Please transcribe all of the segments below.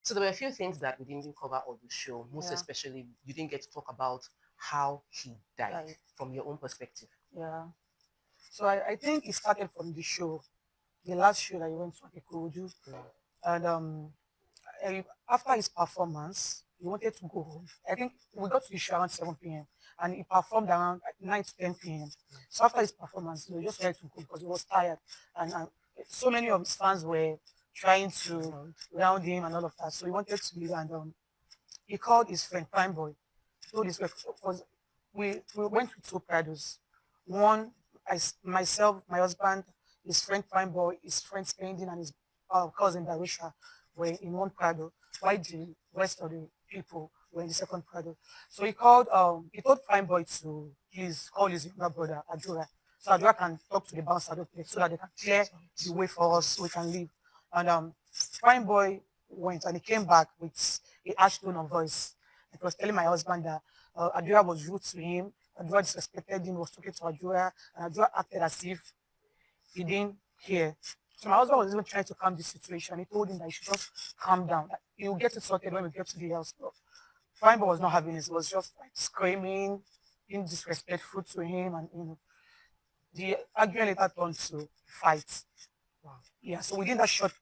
So there were a few things that we didn't cover on the show. Most Yeah. especially, you didn't get to talk about how he died Like, from your own perspective. yeah. So I think it started from the show, the last show that he went to Akikuruju. And after his performance, he wanted to go home. I think we got to the show around 7 p.m. and he performed around 9 to 10 p.m. So after his performance, he just wanted to go because he was tired. And so many of his fans were trying to round him and all of that. So he wanted to leave and he called his friend Prime Boy. He told his friend, because we went with two Prados. One, myself, my husband, his friend Prime Boy, his friend Spending, and his cousin Darisha were in one Prado, while the rest of the people were in the second Prado. So he told Prime Boy to please call his younger brother, Adura. So Adura can talk to the bouncer so that they can clear the way for us so we can leave. And Prime Boy went and he came back with a harsh tone of voice. He was telling my husband that Adura was rude to him, Adura disrespected him, was talking to Adura, and Adura acted as if he didn't hear. So my husband was even trying to calm the situation. He told him that he should just calm down. That he will get it sorted when we get to the house. But Fine Boy was not having it. He was just like screaming, being disrespectful to him, and the argument later turned to fight. Wow. Yeah, so within that short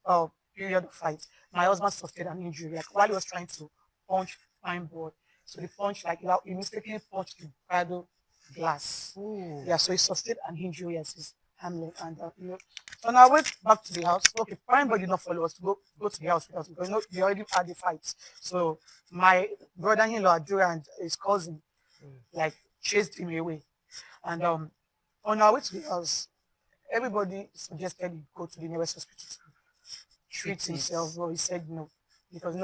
uh, period of fight, my husband sustained an injury. Like while he was trying to punch Fine Boy, so the punch like he mistakenly punched the bridal glass. Ooh. Yeah, so he sustained an injury as his Hamlet, and so now I went back to the house. Okay, Fine Boy did not follow us to go to the house with us because they already had the fight. So my brother-in-law Adura and his cousin like chased him away, and on our way to the house, everybody suggested he go to the nearest hospital to treat Treat it. himself, but he said no because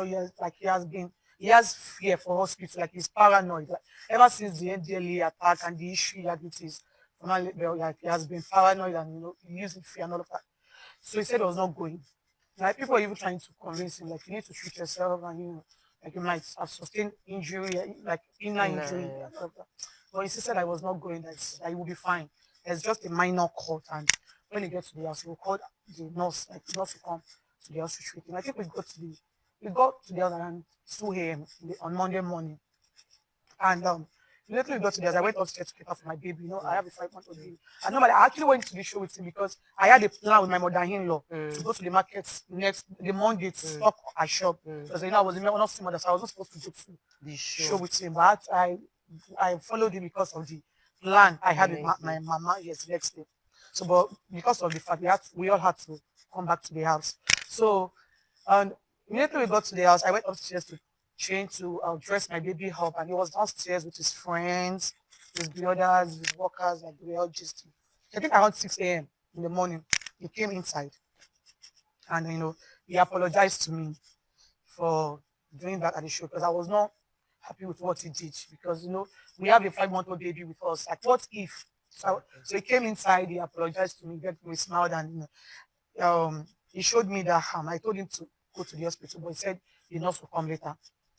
he has fear for hospital, like he's paranoid. Like ever since the NDLA attack and the issue he had with his family, well, like he has been paranoid and he lives in fear and all of that. So he said he was not going. Like people were even trying to convince him, like you need to treat yourself and like you might have sustained injury, like inner In injury and all of that. But he insisted I was not going, that he will be fine. It's just a minor cut, and when he gets to the house, he will call the nurse, like the nurse will come to the house to treat him. I think we got to the house around 2 a.m. On Monday morning. And immediately we got to the house, I went upstairs to get off my baby. I have a 5 month old baby. And normally I actually went to the show with him because I had a plan with my mother-in-law to go to the market the Monday to stock our shop. Because I was one of the mothers, so I was not supposed to go to the show show. with him. But I followed him because of the plan I The had with next my day. mama yes next day. So but because of the fact we all had to come back to the house. So and immediately we got to the house, I went upstairs to change to dress my baby up, and he was downstairs with his friends, his brothers, his workers, like we were all just. I think around 6 a.m. in the morning, he came inside and he apologized to me for doing that at the show because I was not happy with what he did because we have a 5 month old baby with us. Like what if? So he came inside, he apologized to me, we smiled, and he showed me that I told him to go to the hospital, but he said the nurse will come later.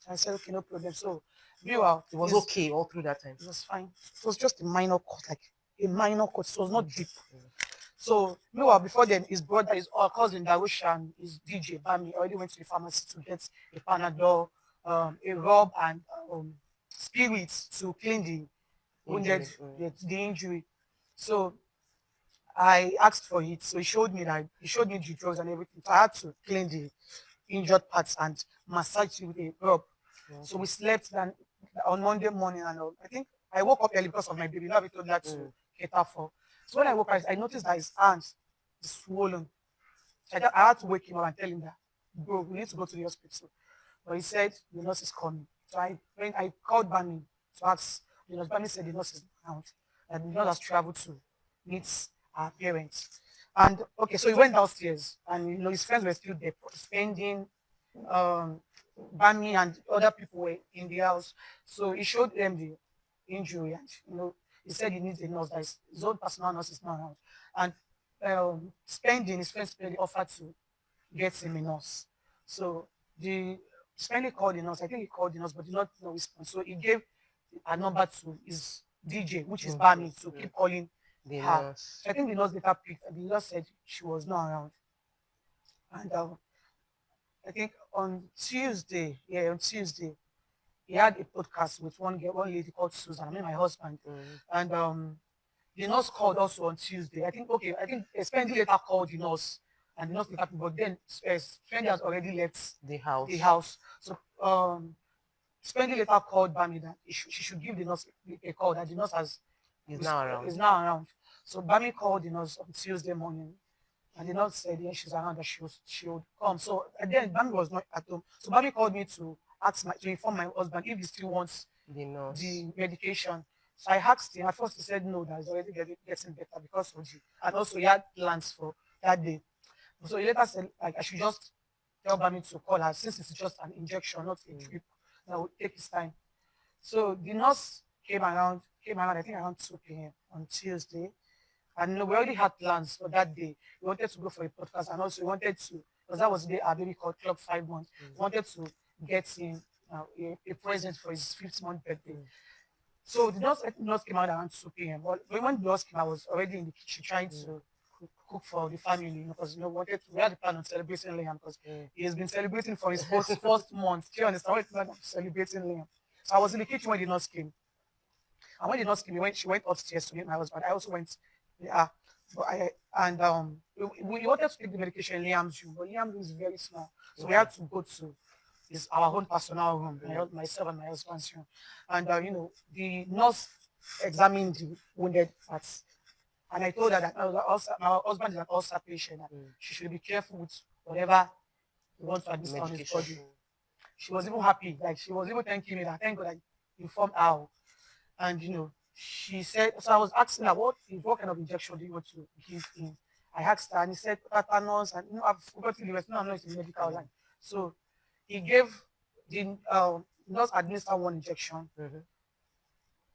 I said, okay, no problem. So, meanwhile, It was okay all through that time. it was fine. It was just a minor cut, like a minor cut. It was not deep. So, meanwhile, before then, his brother, his cousin Darusha and his DJ Bami already went to the pharmacy to get a Panadol, a rub, and spirits to clean the wounded, Injury. the injury. So, I asked for it, so he showed me the drugs and everything. So I had to clean the injured parts and massage it with a rub. So we slept then on Monday morning, and I think I woke up early because of my baby. Now we told that to cater for. So when I woke up, I noticed that his hands is swollen. I had to wake him up and tell him that, bro, we need to go to the hospital. But he said the nurse is coming. So when I called Bami to ask, the nurse, Bami said the nurse is not around, and the nurse has traveled to meet our parents. And okay, so he went downstairs, and his friends were still there, spending. Um, Bami and other people were in the house, so he showed them the injury, and he said he needs a nurse. That his own personal nurse is not around, and spending his friends spending offered to get him a nurse. So the spending called the nurse. I think he called the nurse, but did not know response. So he gave a number to his DJ, which is Bami, to keep calling The her. nurse. So I think the nurse later picked. The nurse said she was not around, and I think on Tuesday, yeah, on Tuesday, he had a podcast with one girl, one lady called Susan. I mean, my husband, Mm. and the nurse called also on Tuesday. I think okay, I think Spendy later called the nurse, and the nurse later, but then Spendy has already left The the house house. So Spendy later called Bami that she should give the nurse a call that the nurse is now around. is now around. So Bami called the nurse on Tuesday morning, and the nurse said, yeah, she's around, that she would come. So and then Bami was not at home. So Bami called me to to inform my husband if he still wants The nurse. the medication. So I asked him. At first, he said no, that he's already getting better because of the, and also he had plans for that day. So he later said, like, I should just tell Bami to call her since it's just an injection, not a Mm. drip. That would take his time. So the nurse came around, I think around 2 p.m. on Tuesday. And you know, we already had plans for that day. We wanted to go for a podcast, and also we wanted to, because that was the day our baby called clock 5 months. We Mm. wanted to get him a present for his 5th month birthday. Mm. So the nurse came out around 2 p.m. But when the nurse came, I was already in the kitchen trying Mm. to cook for the family, because we had a plan on celebrating Liam because Mm. he has been celebrating for his first month. Do you understand? We had a plan of celebrating Liam. So I was in the kitchen when the nurse came. And when the nurse came, she went upstairs to meet my husband. I also went, yeah. But I and we wanted to take the medication in Liam's room, but Liam's room is very small, so we Okay. had to go to our own personal room, Mm. myself and my husband's room. And the nurse examined the wounded parts, and I told her that my husband is an ulcer patient, and Mm. she should be careful with whatever he wants to administer on his Medication. body. Mm. She was even happy, like she was even thanking me that thank God I informed her. And she said, so I was asking her, what kind of injection do you want to give him? I asked her, and he said tetanus, and I've forgotten the rest. No, I'm not in the medical Mm. line. So he gave the nurse administered one injection, Mhm.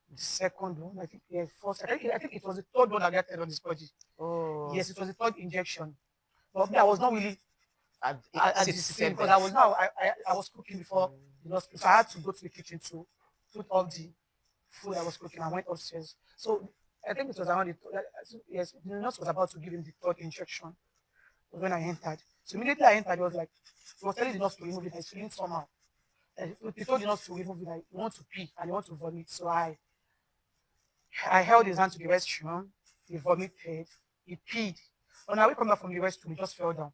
the second one, I think, yeah, first, I think it was the third one that got on his body. Oh, Yes, it was the third injection. But me, I was not really at the scene seated because there. I was cooking before Mm. the nurse came. So I had to go to the kitchen to put all the food I was cooking. I went upstairs. So I think it was around yes, the nurse was about to give him the third injection when I entered. So immediately I entered, it was like, he was telling the nurse to remove it. I was feeling somehow. He told the nurse to remove it. I want to pee and he want to vomit. So I held his hand to the restroom. He vomited. He peed. On our way coming back from the restroom, he just fell down.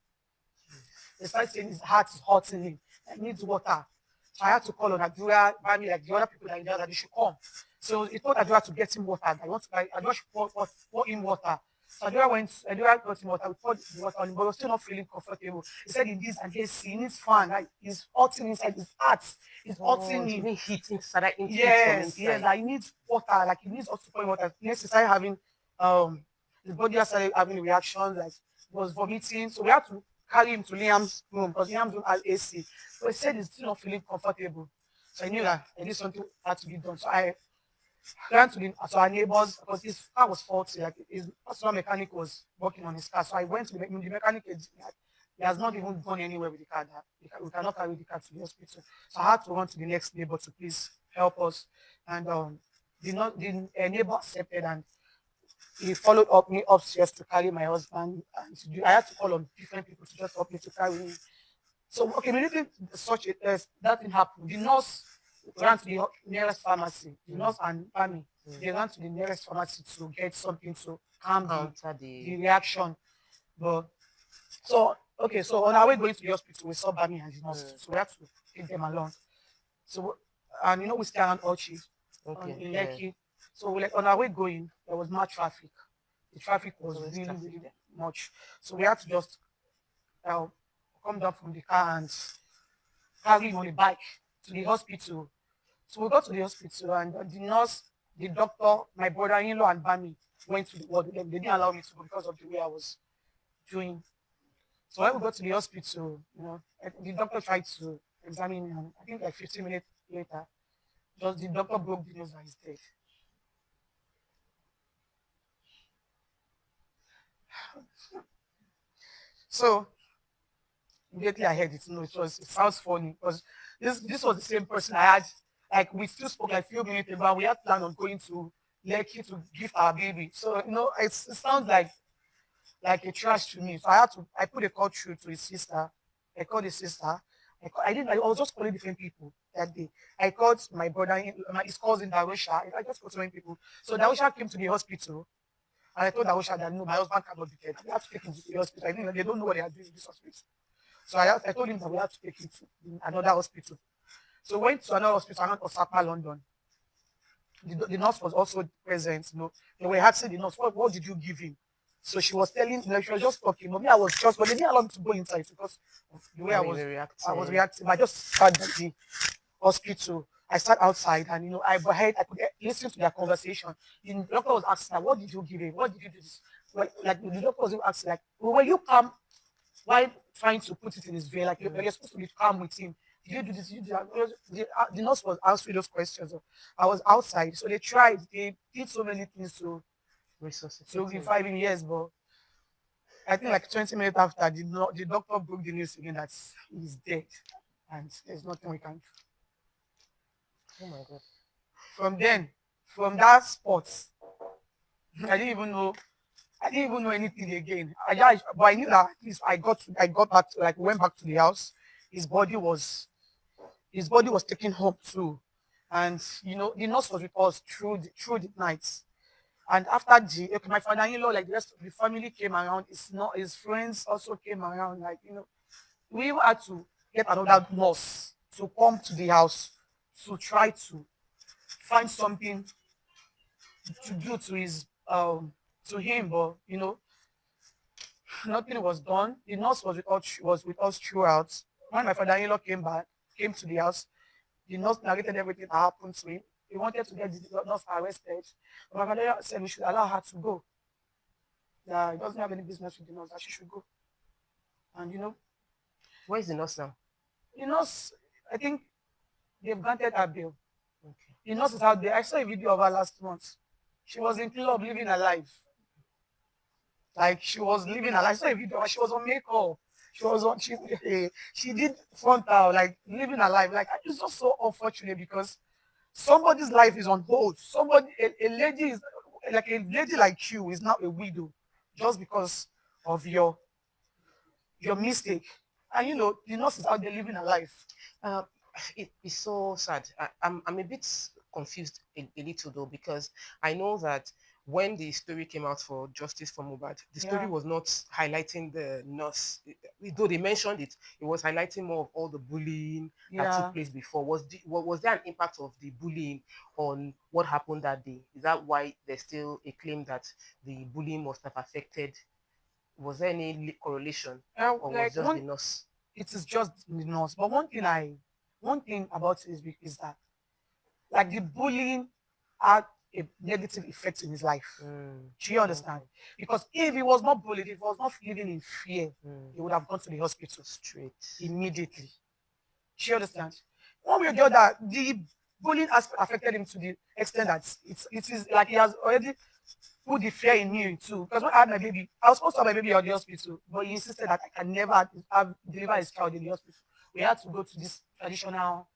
They started saying his heart is hurting him. He needs water. So I had to call on Adura, Bami, like the other people that they should come. So he told Adura to get him water. I want to Adura should pour him water. So Adura got him water. We poured the water on him, but he was still not feeling comfortable. He said he needs an AC, he needs fan, like he's hurting inside his heart. He's Oh, hurting it's him. even heat inside. That heat from Yes, inside. like he needs water, like he needs us to pour him water. Next, he started having um his body just started having reactions, like he was vomiting. So we had to carry him to Liam's room because Liam's room has AC. But he said he's still not feeling comfortable. So I knew that at least something had to be done. So I ran to our neighbors because his car was faulty. Like his personal mechanic was working on his car. So I went to the mechanic. He has not even gone anywhere with the car. We cannot carry the car to the hospital. So I had to run to the next neighbor to please help us. And the neighbor accepted, and he followed up me upstairs to carry my husband. And I had to call on different people to just help me to carry him. So, okay, immediately that thing happened. The nurse ran to the nearest pharmacy. The Mm. nurse and Bami, Mm. they ran to the nearest pharmacy to get something to calm Counter the the. reaction. But so, okay, so on our way going to the hospital, we saw Bami and the nurse. Mm. So we had to take them along. So, and we stay around Orchid Okay. in Yeah. Lekki. So, like on our way going, there was more traffic. The traffic There's was always really, traffic really there. much. So we had to just uh, come down from the car and carry him on a bike to the hospital. So we got to the hospital, and the nurse, the doctor, my brother-in-law, and Bami went to the ward with them. They didn't allow me to go because of the way I was doing. So when we got to the hospital, the doctor tried to examine me, and I think like 15 minutes later, just the doctor broke the news that he's dead. So immediately I heard it. It sounds funny because this was the same person I had. Like we still spoke like a few minutes ago, and we had planned on going to Lekki to gift our baby. So it sounds like a trash to me. So I put a call through to his sister. I called his sister. I was just calling different people that day. I called my brother, his cousin Darusha. I just called so many people. So Darusha came to the hospital, and I told Darusha that no, my husband cannot be dead. We have to take him to the hospital. I think they don't know what they are doing in this hospital. So I told him that we have to take him to another hospital. So we went to another hospital around Osaka, London. The nurse was also present. They were asking the nurse, what did you give him? So she was telling, she was just talking. But me, I was just, but they didn't allow me to go inside because of the way I I mean, you was, were I was reacting. reacting. I just sat at the hospital. I sat outside and I could listen to their conversation. The doctor was asking her, what did you give him? What did you do this? Like the doctor was asking, like, were you calm while trying to put it in his vein? Like Mm. you're supposed to be calm with him. Did you do this? Did you do that? The nurse was answering those questions. I was outside, so they tried. They did so many things to Resuscitating. revive him. Yes, but I think like 20 minutes after, the doctor broke the news again that he's dead, and there's nothing we can do. Oh my God. From then, from that spot, I didn't even know. I didn't even know anything again. But I knew that at least I got back to, like, went back to the house. His body was his body was taken home too, and the nurse was with us through the night. And after my father-in-law, like the rest of the family came around. His friends also came around. Like we even had to get another nurse to come to the house to try to find something to do to him, but nothing was done. The nurse was with us throughout. When my father-in-law came to the house, the nurse narrated everything that happened to him. He wanted to get the nurse arrested, but my father said we should allow her to go. That he doesn't have any business with the nurse, that she should go. And Where is the nurse now? the nurse, I think they've granted her bail. Okay. The nurse is out there. I saw a video of her last month. She was in club living her life. Like she was living her life. I saw a video. She was on makeup. She was on. She did frontal, like living her life. Like it's just so unfortunate because somebody's life is on hold. A lady is like a lady like you is now a widow just because of your mistake. And the nurse is out there living her life. Uh, it's so sad. I'm a bit confused a little though because I know that when the story came out for Justice for Mohbad, the story Yeah, was not highlighting the nurse. Though they mentioned it, it was highlighting more of all the bullying that took yeah. place before. Was there an impact of the bullying on what happened that day? Is that why there's still a claim that the bullying must have affected? Was there any correlation, or was Like just the nurse? it is just the nurse. But one thing about it is that like the bullying had a negative effect in his life. Mm, Do you understand? okay. Because if he was not bullied, if he was not living in fear, Mm, he would have gone to the hospital straight. immediately. Do you understand? One way or the other, the bullying has affected him to the extent that it is like he has already put the fear in me too. Because when I had my baby, I was supposed to have my baby at the hospital, but he insisted that I can never deliver his child in the hospital. We had to go to this traditional.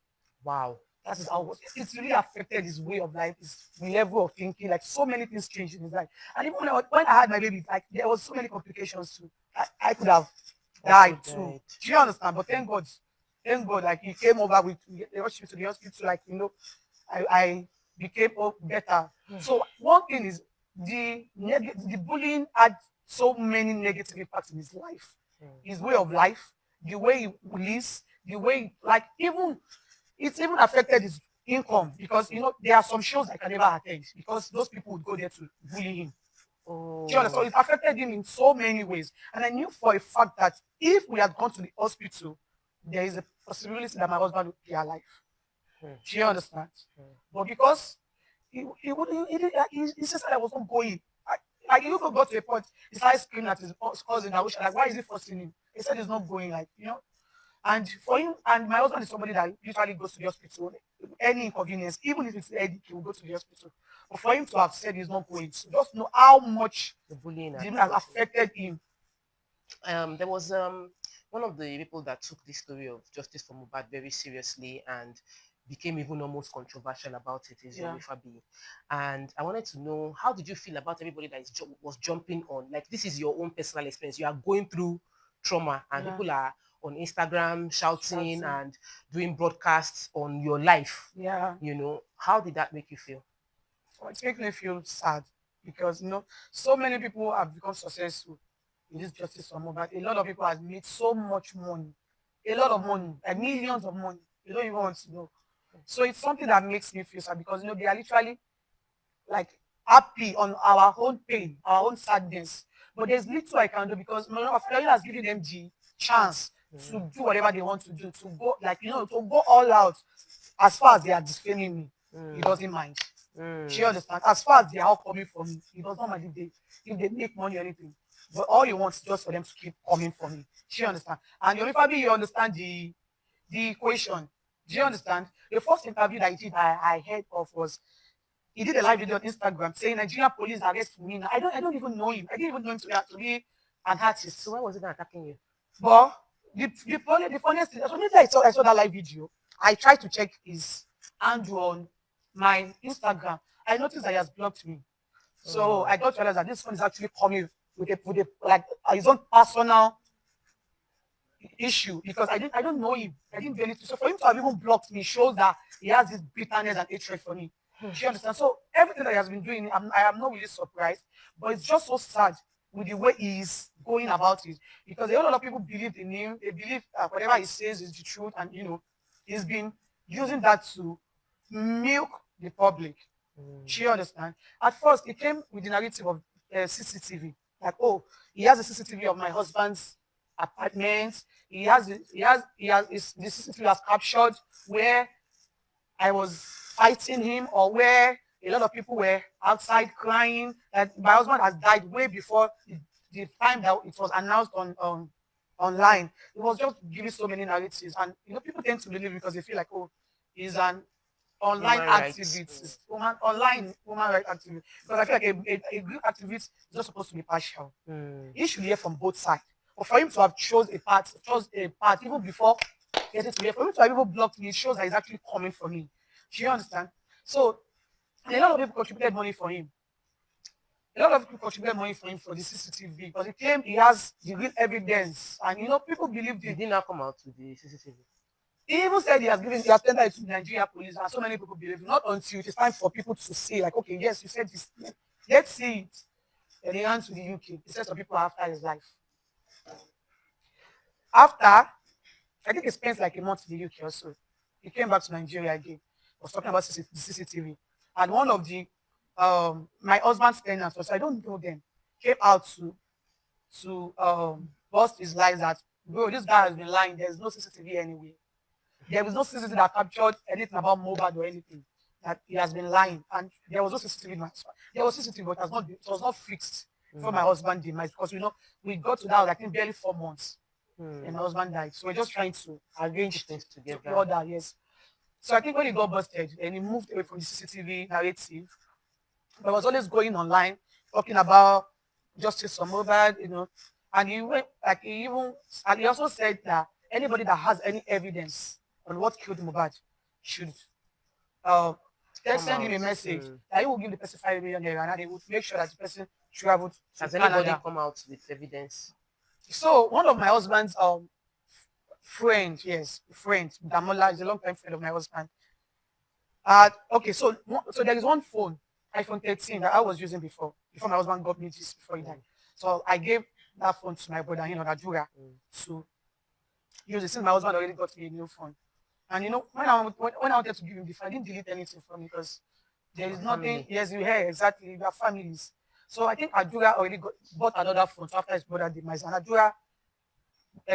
Wow. That is how it was. It's really affected his way of life, his level of thinking. Like so many things changed in his life. And even when I had my baby, like there was so many complications too. I could have Also died too. died. Do you understand? But thank God, like he came over with they rushed me to the hospital. Like I became better. So one thing is the bullying had so many negative impacts in his life, Mm. his way of life, the way he lives, the way like even it's even affected his income because there are some shows I can never attend because those people would go there to bully him. Do you understand? Oh. So it affected him in so many ways. And I knew for a fact that if we had gone to the hospital, there is a possibility that my husband would be alive. Mm, Do you understand? mm. But because he wouldn't, he said I was not going. He even got to a point, he started screaming at his cousin. I wish, like, why is he forcing him? He said he's not going, like. And for him, and my husband is somebody that usually goes to the hospital, any inconvenience, even if it's headache, he will go to the hospital. But for him to have said he's not going, so just know how much The bullying the had has gotten. affected him. There was one of the people that took this story of Justice for Mohbad very seriously and became even almost controversial about it is Yeah. Yomi Fabi. And I wanted to know, how did you feel about everybody that was jumping on? Like, this is your own personal experience. You are going through trauma, and Yeah. people are on Instagram shouting Shouting. and doing broadcasts on your life. Yeah. How did that make you feel? Well, it makes me feel sad because so many people have become successful in this justice for Mohbad. A lot of people have made so much money, a lot of money, like millions of money. You don't even want to know. So it's something that makes me feel sad because they are literally like happy on our own pain, our own sadness. But there's little I can do because Australia has given them the chance to do whatever they want to do, to go to go all out. As far as they are defaming me, he doesn't mind. She understands. As far as they are all coming for me, he does not mind if they make money or anything. But all he wants is just for them to keep coming for me. She understand. And probably you understand the equation. Do you understand? The first interview that he did, I heard of was he did a live video on Instagram saying Nigerian police arrest me. I don't even know him. I didn't even know him to be an So artist. why was it not attacking you? But the funniest thing, so maybe I saw that live video. I tried to check his handle on my Instagram. I noticed that he has blocked me. So I got to realize that this one is actually coming with a like his own personal issue because I don't know him. I didn't do anything. So for him to have even blocked me shows that he has this bitterness and hatred for me. Do you understand? So everything that he has been doing, I am not really surprised, but it's just so sad with the way he's going about it because a whole lot of people believe in him. They believe whatever he says is the truth, and he's been using that to milk the public. Do you understand? At first, it came with the narrative of CCTV. Like, oh, he has a CCTV of my husband's apartment. The CCTV has captured where I was fighting him or where a lot of people were outside crying that my husband has died way before the time that it was announced on online. It was just giving so many narratives, and people tend to believe because they feel like, oh, he's an online Human rights. activist, online woman rights activist. Because I feel like a good activist is not supposed to be partial. He should hear from both sides. But for him to have chose a part even before getting to hear, for him to have even blocked me, it shows that he's actually coming for me. Do you understand? So a lot of people contributed money for him. A lot of people contributed money for him for the CCTV because he claimed he has the real evidence, and people believed Did him. he not come out with the CCTV? He even said he has tendered it to the Nigeria police, and so many people believe him. Not until it is time for people to say, like, okay, yes, you said this. Let's see it. And he ran to the UK. He said some people after his life. After, I think he spent like a month in the UK or so. He came back to Nigeria again. Was talking about the CCTV. And one of my husband's tenants, because I don't know them, came out to bust his lies that, bro, this guy has been lying. There's no CCTV anywhere. There was no CCTV that captured anything about Mohbad or anything. That he has been lying, and there was no CCTV. There was CCTV, but it was not fixed before my husband demise because we got to that, I think, barely 4 months, and my husband died. So we're just trying to Put arrange things to together. order. Yes. So I think when he got busted and he moved away from the CCTV narrative, but was always going online talking about justice for Mohbad, and he went like he also said that anybody that has any evidence on what killed Mohbad should uh, Come send him out. a message that he will give the person 5 million naira and they would make sure that the person traveled to Has anybody Canada. come out with evidence? So one of my husband's friend, yes, friend, Damola is a long time friend of my husband. Okay, so there is one phone, iPhone 13 that I was using before my husband got me this before he died. So I gave that phone to my brother, Najura, to use it since my husband already got me a new phone. And when I wanted to give him the phone, I didn't delete anything from it because there Your is nothing. family. Yes, you hear exactly. We are families. So I think Adura already bought another phone. So after his brother demise, and Adura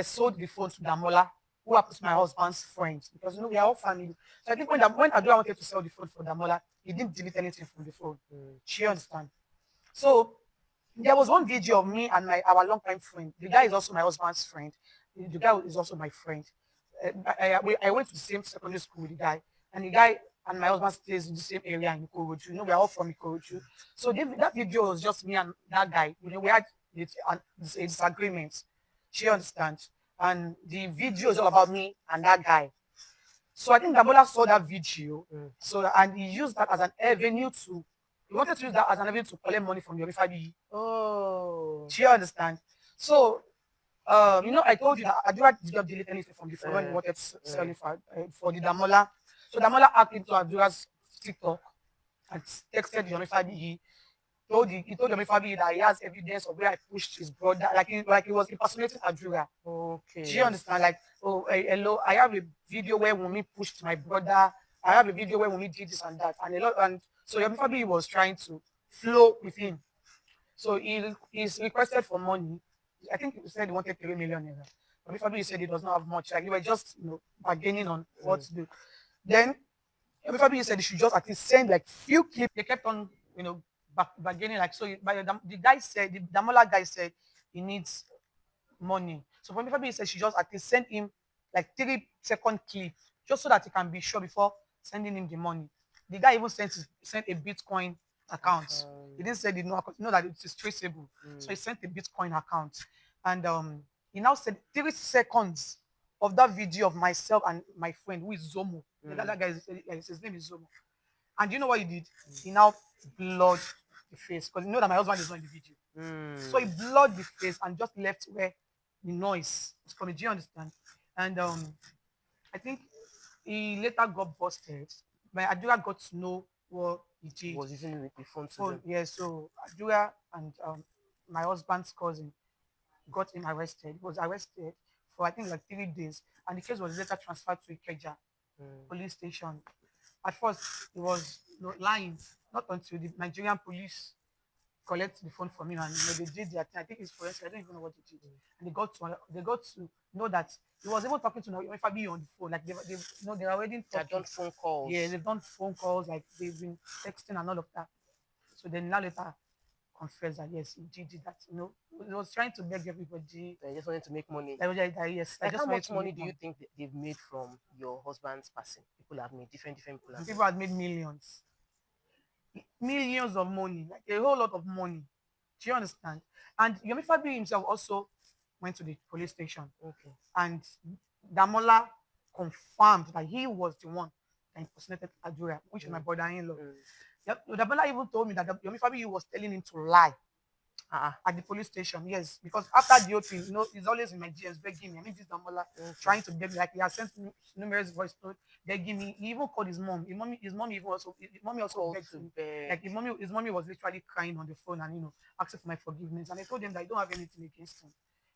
sold the phone to Damola, who happens to my husband's friend, because we are all family. So I think when Adura wanted to sell the phone for Damola, he didn't delete anything from the phone. She understand. So there was one video of me and our longtime friend. The guy is also my husband's friend. The guy is also my friend. I went to the same secondary school with the guy, and the guy and my husband stays in the same area in Ikorodu. We are all from Ikorodu. So that video was just me and that guy. We had a disagreement. She understands. And the video is all about me and that guy. So I think Damola saw that video. And he used that as an avenue he wanted to use that as an avenue to collect money from the Yoruba. Oh. Do you understand? So I told you that Adura just deleted anything from the phone when he wanted to sell it for the Damola. So Damola hacked into Adura's TikTok and texted Yomi Fabiyi. He told Yomi Fabiyi that he has evidence of where I pushed his brother, like he was impersonating Adura. Do you Okay. understand? Like, oh, hello, I have a video where Wunmi pushed my brother. I have a video where Wunmi did this and that, and so Yomi Fabiyi was trying to flow with him. So he's requested for money. I think he said he wanted 3 million naira. But before he said he does not have much. Like, they were just bargaining on what to do. Then before he said he should just at least send like few clips. They kept on bargaining, like, so. But the guy said, the Damola guy said he needs money. So for me, said she just at least send him like 3 second clip just so that he can be sure before sending him the money. The guy even sent a Bitcoin account. He didn't say the no account, that it is traceable. So he sent a Bitcoin account. And he now said 3 seconds of that video of myself and my friend who is Zomo. That guy his name is Zomo. And you know what he did? He now blurred the face because you know that my husband is not in the video. So he blurred the face and just left where the noise was coming. Do you understand? And I think he later got busted. But Adura got to know what he did. Was using the phone to So, them. yeah, so Adura and my husband's cousin got him arrested. He was arrested for I think like 3 days, and the case was later transferred to Ikeja police station. At first, he was lying, not until the Nigerian police collect the phone from him, and they did their thing. I think it's forensic. I don't even know what they did, and they got to know that he was even talking to Fabi on the phone. Like they were already They had talking. done phone calls. Yeah, they've done phone calls. Like they've been texting and all of that. So then now later confessed that yes, he did that. He was trying to beg everybody. They just wanted to make money. Yes, I Like, just how wanted much to money make do you money. think they've made from your husband's passing? People have made different people have People had made millions, millions of money, like a whole lot of money. Do you understand? And Yomi Fabi himself also went to the police station, Okay. and Damola confirmed that he was the one that impersonated Adura, which is my brother-in-law. Yep, Damola even told me that Yomi Fabi was telling him to lie at the police station. Yes, because after the whole thing, he's always in my DMs begging me. I mean, this Damola trying to beg me. Like, he has sent me numerous voice notes begging me. He even called his mom. His mommy also begged me. Like, his mommy was literally crying on the phone and asking for my forgiveness. And I told him that I don't have anything against him.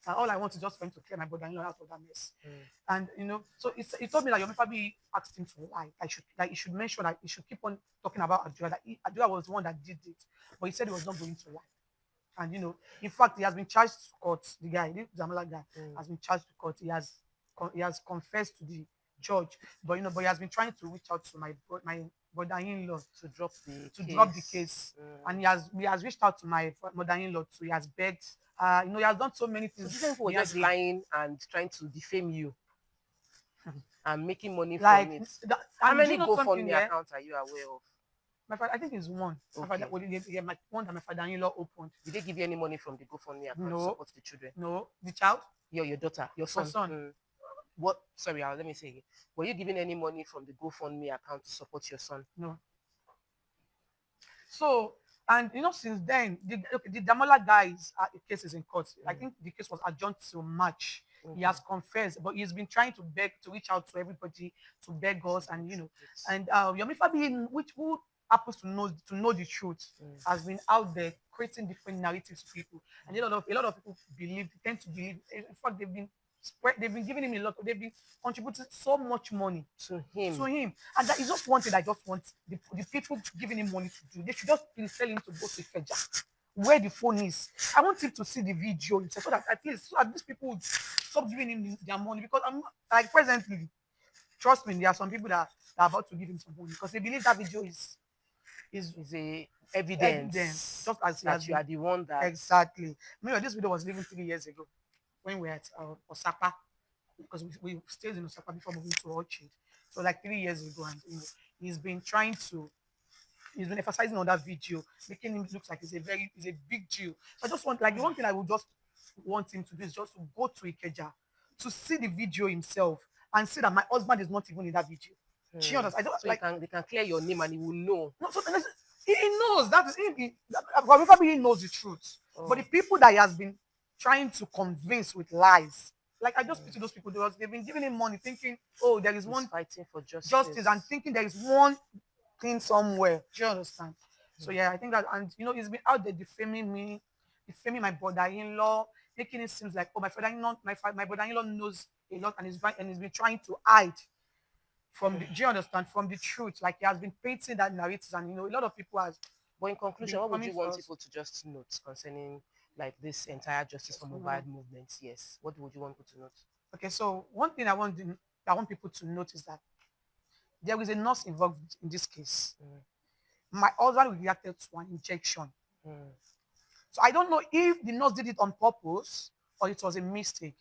And all I want is just for him to clear my brother-in-law out of that mess. And so he told me that Yomi Fabi asked him to lie. He should mention that he should keep on talking about Adura. That Adura was the one that did it, but he said he was not going to lie. And in fact, he has been charged to court. The guy, the Zamala guy, has been charged to court. He has confessed to the judge, but he has been trying to reach out to my brother-in-law to drop the drop the case, and he has reached out to my mother-in-law too. He has begged. He has done so many things. So these people were just lying and trying to defame you and making money Like, from it. how How many something? GoFundMe accounts are you aware of? My father, I think it's one. My Okay. father, my one that my father-in-law opened. Did they give you any money from the GoFundMe account to No. support the children? No, the child. Your daughter, your son. What? Sorry, let me say again. Were you giving any money from the GoFundMe account to support your son? No. So, and since then, the Damola guy's case is in court. I think the case was adjourned to March. He has confessed, but he's been trying to beg, to reach out to everybody, to beg us, and and Yomi Fabi, who happens to know the truth, has been out there creating different narratives to people, and a lot of people tend to believe. In fact, they've been giving him a lot. They've been contributing so much money to him, and that is just one thing. I just want the people giving him money to do. They should just please tell him to go to Ikeja, where the phone is. I want him to see the video himself, so that at least these people would stop giving him their money, because I'm like, presently, trust me, there are some people that are about to give him some money because they believe that video is a evidence just as that you are the one that exactly. Remember, this video was living 3 years ago when we were at Osaka, because we stayed in Osaka before moving to Orchard. So like 3 years ago, and he's been emphasizing on that video, making him look like it's a big deal. So I just want, like, the one thing I would just want him to do is just to go to Ikeja to see the video himself and see that my husband is not even in that video. Do you understand? I don't, so like, they can clear your name and he will know. No, so he knows that is him. Probably he knows the truth. But the people that he has been trying to convince with lies. Like I just Mm. pity those people because they've been giving him money, thinking, oh, there is He's one fighting for justice, and justice. thinking there is one thing somewhere. Do you understand? So Mm. yeah, I think that, and he's been out there defaming me, defaming my brother-in-law, making it seems like, oh, my father-in-law, my brother-in-law knows a lot, and he's been trying to hide from the. Do you understand? From the truth, like he has been painting that narrative, and a lot of people has But in conclusion, been what would coming you for want us. people to just note concerning like this entire justice for Just for Mohbad. Mohbad movement? Yes. What would you want people to note? Okay, so one thing I want people to notice that there is a nurse involved in this case. Mm. My husband reacted to an injection. Mm. So I don't know if the nurse did it on purpose or it was a mistake.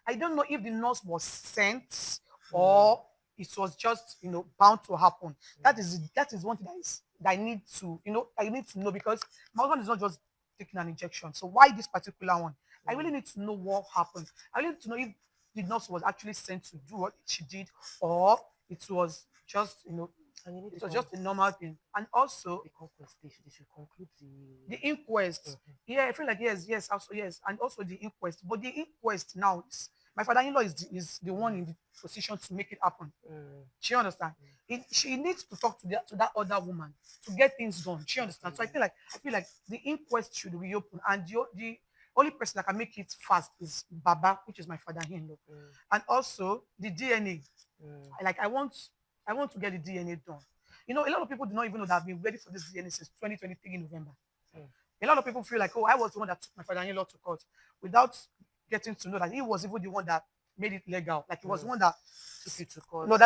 I don't know if the nurse was sent Mm. or it was just bound to happen. Mm. That is one thing that I need to know because my husband is not just taking an injection. So why this particular one? I really Mm. need to know what happened. I really need to know if the nurse was actually sent to do what she did or it was just And you need it was just a normal thing. And also the conquest. They should conclude the. the inquest. Mhm. Yeah, I feel like yes, also yes, and also the inquest. But the inquest now is my father-in-law is the one in the position to make it happen. Mm. She understand. She needs to talk to that other woman to get things done. She understand. So I feel like the inquest should reopen, and the only person that can make it fast is Baba, which is my father-in-law, Mm. and also the DNA. Mm. Like I want to get the DNA done. A lot of people do not even know that I've been ready for this DNA since 2023 in November. Mm. A lot of people feel like, oh, I was the one that took my father-in-law to court without getting to know that he was even the one that made it legal. Like he was the Mm. one that Took you to court. no,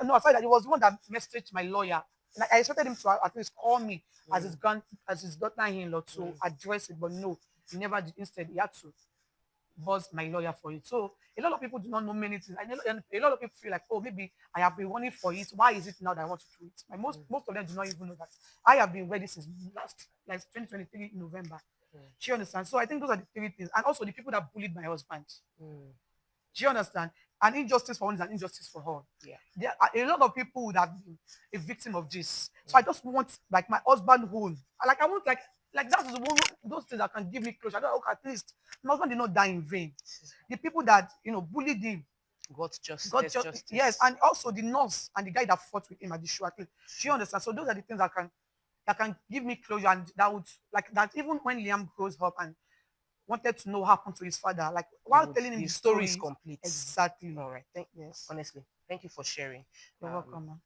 no, aside that he was the one that messaged my lawyer. Like I expected him to at least call me Mm. as his daughter-in-law to Mm. address it, but no, he never did. Instead, he had to buzz my lawyer for it. So a lot of people do not know many things. And a lot of people feel like, oh, maybe I have been running for it. Why is it now that I want to do it? My most Mm. most of them do not even know that I have been ready since last like 2023 in November. Mm. Do you understand? So I think those are the three things. And also the people that bullied my husband. Mm. Do you understand? An injustice for one is an injustice for all. Yeah. There are a lot of people would have been a victim of this. So I just want like my husband whole. Like I want like that is one those things that can give me closure. I don't okay, at least my husband did not die in vain. The people that bullied him Got justice. got There's just yes, justice. and also the nurse and the guy that fought with him at the show. At least. Do you understand? So those are the things that can give me closure and that would like that even when Liam grows up and wanted to know what happened to his father. Like It while would. telling him The the story is story, complete. exactly. All right. Yes, Honestly, thank you for sharing. you're welcome, man.